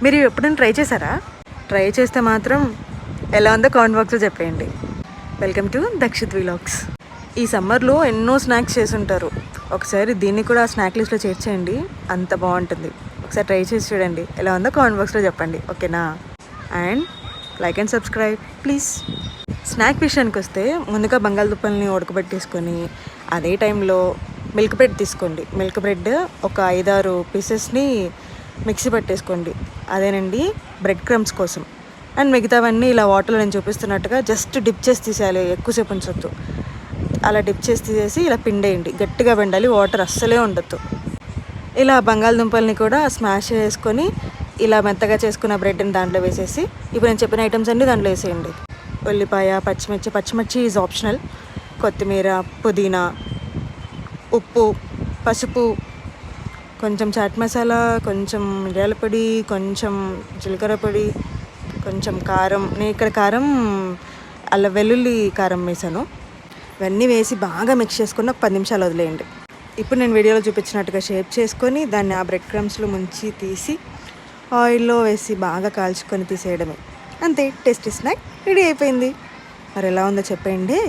మీరు ఎప్పుడైనా ట్రై చేశారా? ట్రై చేస్తే మాత్రం ఎలా ఉందో కామెంట్ బాక్స్లో చెప్పేయండి. Welcome to Dakshit vlogs. ఈ సమ్మర్లో ఎన్నో స్నాక్స్ చేసి ఉంటారు. ఒకసారి దీన్ని కూడా స్నాక్ లిస్ట్లో చేర్చేయండి, అంత బాగుంటుంది. ఒకసారి ట్రై చేసి చూడండి, ఎలా ఉందో కామెంట్ బాక్స్లో చెప్పండి, ఓకేనా? And like and subscribe please. Snack విషయానికి వస్తే ముందుగా బంగాళదుంపల్ని ఉడకబెట్టేసుకొని అదే టైంలో మిల్క్ బ్రెడ్ తీసుకోండి. మిల్క్ బ్రెడ్ ఒక 5-6 పీసెస్ని మిక్సీ పట్టేసుకోండి. అదేనండి బ్రెడ్ క్రమ్స్ కోసం. అండ్ మిగతావన్నీ ఇలా వాటర్లో నేను చూపిస్తున్నట్టుగా జస్ట్ డిప్ చేసి తీసేయాలి, ఎక్కువసేపు ఉంచొద్దు. అలా డిప్ చేసి తీసేసి ఇలా పిండేయండి, గట్టిగా పిండాలి, వాటర్ అస్సలే ఉండొద్దు. ఇలా బంగాళదుంపల్ని కూడా స్మాష్ చేసుకొని ఇలా మెత్తగా చేసుకున్న బ్రెడ్ని దాంట్లో వేసేసి ఇప్పుడు నేను చెప్పిన ఐటమ్స్ అన్నీ దాంట్లో వేసేయండి. ఉల్లిపాయ, పచ్చిమిర్చి ఈజ్ ఆప్షనల్, కొత్తిమీర, పుదీనా, ఉప్పు, పసుపు, కొంచెం చాట్ మసాలా, కొంచెం మిరియాల పొడి, కొంచెం జీలకర్ర పొడి, కొంచెం కారం. నేను ఇక్కడ కారం వెల్లుల్లి కారం వేసాను. ఇవన్నీ వేసి బాగా మిక్స్ చేసుకొని ఒక 10 నిమిషాలు వదిలేయండి. ఇప్పుడు నేను వీడియోలో చూపించినట్టుగా షేప్ చేసుకొని దాన్ని ఆ బ్రెడ్ క్రమ్స్లో ముంచి తీసి ఆయిల్లో వేసి బాగా కాల్చుకొని తీసేయడమే. అంతే, టేస్టీ స్నాక్ రెడీ అయిపోయింది. మరి ఎలా ఉందో చెప్పండి.